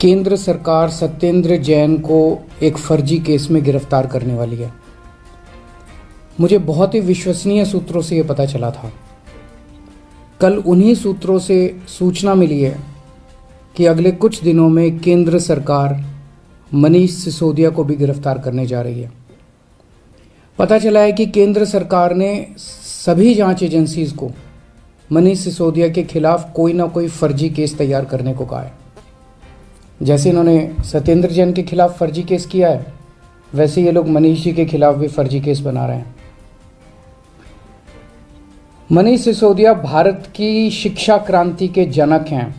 केंद्र सरकार सत्येंद्र जैन को एक फर्जी केस में गिरफ्तार करने वाली है। मुझे बहुत ही विश्वसनीय सूत्रों से यह पता चला था। कल उन्हीं सूत्रों से सूचना मिली है कि अगले कुछ दिनों में केंद्र सरकार मनीष सिसोदिया को भी गिरफ्तार करने जा रही है। पता चला है कि केंद्र सरकार ने सभी जांच एजेंसीज को मनीष सिसोदिया के खिलाफ कोई ना कोई फर्जी केस तैयार करने को कहा है। जैसे इन्होंने सत्येंद्र जैन के खिलाफ फर्जी केस किया है, वैसे ये लोग मनीष जी के खिलाफ भी फर्जी केस बना रहे हैं। मनीष सिसोदिया भारत की शिक्षा क्रांति के जनक हैं।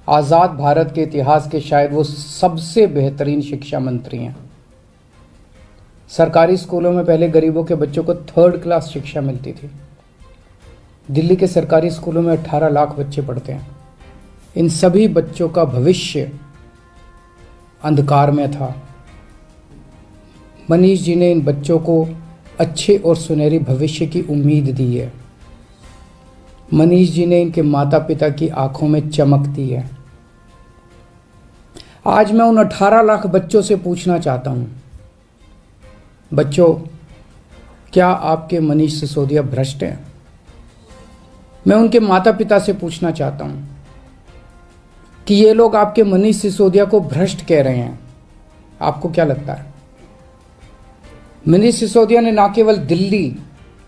आज़ाद भारत के इतिहास के शायद वो सबसे बेहतरीन शिक्षा मंत्री हैं। सरकारी स्कूलों में पहले गरीबों के बच्चों को 3rd क्लास शिक्षा मिलती थी। दिल्ली के सरकारी स्कूलों में 18 लाख बच्चे पढ़ते हैं। इन सभी बच्चों का भविष्य अंधकार में था। मनीष जी ने इन बच्चों को अच्छे और सुनहरी भविष्य की उम्मीद दी है। मनीष जी ने इनके माता पिता की आंखों में चमक दी है। आज मैं उन 18 लाख बच्चों से पूछना चाहता हूं, बच्चों, क्या आपके मनीष सिसोदिया भ्रष्ट हैं? मैं उनके माता पिता से पूछना चाहता हूं कि ये लोग आपके मनीष सिसोदिया को भ्रष्ट कह रहे हैं, आपको क्या लगता है? मनीष सिसोदिया ने ना केवल दिल्ली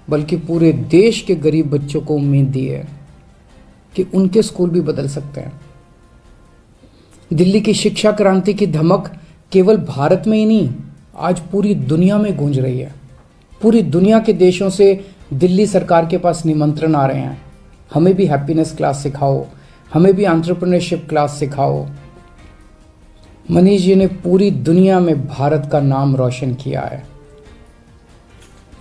बल्कि पूरे देश के गरीब बच्चों को उम्मीद दी है कि उनके स्कूल भी बदल सकते हैं। दिल्ली की शिक्षा क्रांति की धमक केवल भारत में ही नहीं, आज पूरी दुनिया में गूंज रही है। पूरी दुनिया के देशों से दिल्ली सरकार के पास निमंत्रण आ रहे हैं, हमें भी हैप्पीनेस क्लास सिखाओ, हमें भी एंटरप्रेन्योरशिप क्लास सिखाओ। मनीष जी ने पूरी दुनिया में भारत का नाम रोशन किया है।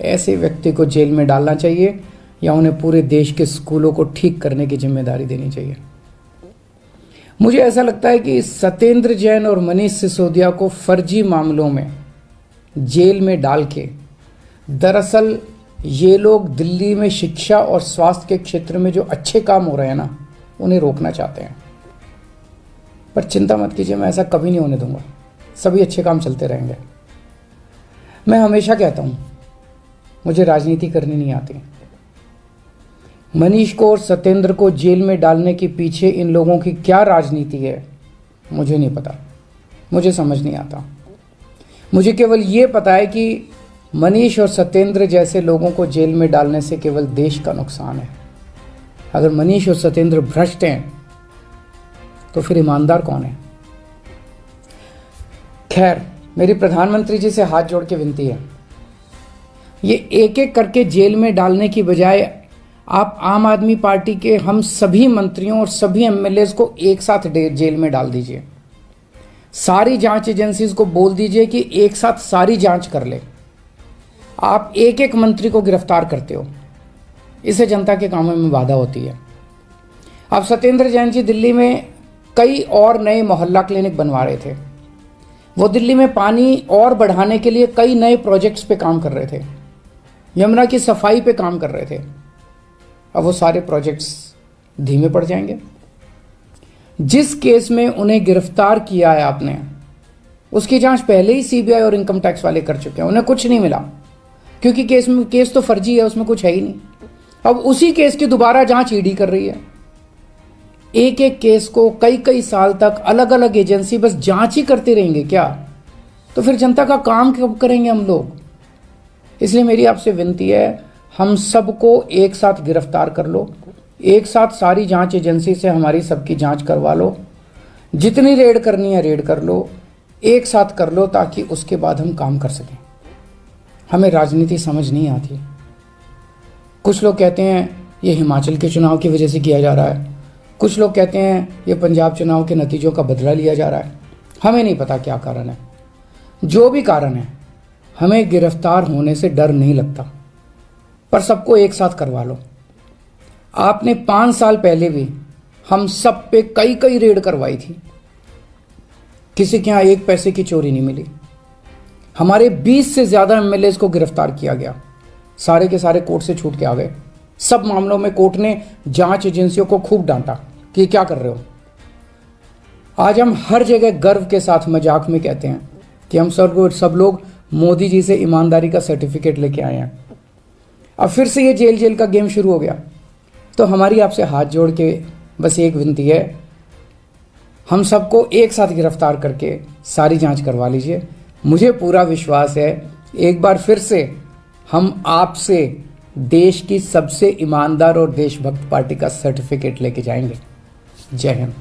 ऐसे व्यक्ति को जेल में डालना चाहिए या उन्हें पूरे देश के स्कूलों को ठीक करने की जिम्मेदारी देनी चाहिए? मुझे ऐसा लगता है कि सत्येंद्र जैन और मनीष सिसोदिया को फर्जी मामलों में जेल में डाल के दरअसल ये लोग दिल्ली में शिक्षा और स्वास्थ्य के क्षेत्र में जो अच्छे काम हो रहे हैं ना, उन्हें रोकना चाहते हैं। पर चिंता मत कीजिए, मैं ऐसा कभी नहीं होने दूंगा। सभी अच्छे काम चलते रहेंगे। मैं हमेशा कहता हूं, मुझे राजनीति करनी नहीं आती। मनीष को और सत्येंद्र को जेल में डालने के पीछे इन लोगों की क्या राजनीति है, मुझे नहीं पता, मुझे समझ नहीं आता। मुझे केवल ये पता है कि मनीष और सत्येंद्र जैसे लोगों को जेल में डालने से केवल देश का नुकसान है। अगर मनीष और सत्येंद्र भ्रष्ट हैं तो फिर ईमानदार कौन है? खैर, मेरी प्रधानमंत्री जी से हाथ जोड़ के विनती है, ये एक एक करके जेल में डालने की बजाय आप आम आदमी पार्टी के हम सभी मंत्रियों और सभी एमएलएज को एक साथ जेल में डाल दीजिए। सारी जांच एजेंसीज को बोल दीजिए कि एक साथ सारी जांच कर ले। आप एक एक मंत्री को गिरफ्तार करते हो, इससे जनता के कामों में बाधा होती है। अब सत्येंद्र जैन जी दिल्ली में कई और नए मोहल्ला क्लिनिक बनवा रहे थे। वो दिल्ली में पानी और बढ़ाने के लिए कई नए प्रोजेक्ट्स पे काम कर रहे थे, यमुना की सफाई पे काम कर रहे थे। अब वो सारे प्रोजेक्ट्स धीमे पड़ जाएंगे। जिस केस में उन्हें गिरफ्तार किया है आपने, उसकी जांच पहले ही सीबीआई और इनकम टैक्स वाले कर चुके हैं। उन्हें कुछ नहीं मिला क्योंकि केस तो फर्जी है, उसमें कुछ है ही नहीं। अब उसी केस की दोबारा जांच ईडी कर रही है। एक एक केस को कई कई साल तक अलग अलग एजेंसी बस जांच ही करते रहेंगे क्या? तो फिर जनता का काम कब करेंगे हम लोग? इसलिए मेरी आपसे विनती है, हम सबको एक साथ गिरफ्तार कर लो, एक साथ सारी जांच एजेंसी से हमारी सबकी जांच करवा लो। जितनी रेड करनी है रेड कर लो, एक साथ कर लो, ताकि उसके बाद हम काम कर सकें। हमें राजनीति समझ नहीं आती। कुछ लोग कहते हैं ये हिमाचल के चुनाव की वजह से किया जा रहा है, कुछ लोग कहते हैं ये पंजाब चुनाव के नतीजों का बदला लिया जा रहा है। हमें नहीं पता क्या कारण है। जो भी कारण है, हमें गिरफ्तार होने से डर नहीं लगता, पर सबको एक साथ करवा लो। आपने 5 साल पहले भी हम सब पे कई कई रेड करवाई थी, किसी के यहां 1 पैसे की चोरी नहीं मिली। हमारे 20 से ज्यादा एमएलए को गिरफ्तार किया गया, सारे के सारे कोर्ट से छूट के आ गए। सब मामलों में कोर्ट ने जांच एजेंसियों को खूब डांटा कि क्या कर रहे हो। आज हम हर जगह गर्व के साथ मजाक में कहते हैं कि हम सब लोग मोदी जी से ईमानदारी का सर्टिफिकेट लेके आए हैं। अब फिर से ये जेल जेल का गेम शुरू हो गया। तो हमारी आपसे हाथ जोड़ के बस एक विनती है, हम सबको एक साथ गिरफ्तार करके सारी जांच करवा लीजिए। मुझे पूरा विश्वास है एक बार फिर से हम आपसे देश की सबसे ईमानदार और देशभक्त पार्टी का सर्टिफिकेट लेके जाएंगे। जय हिंद।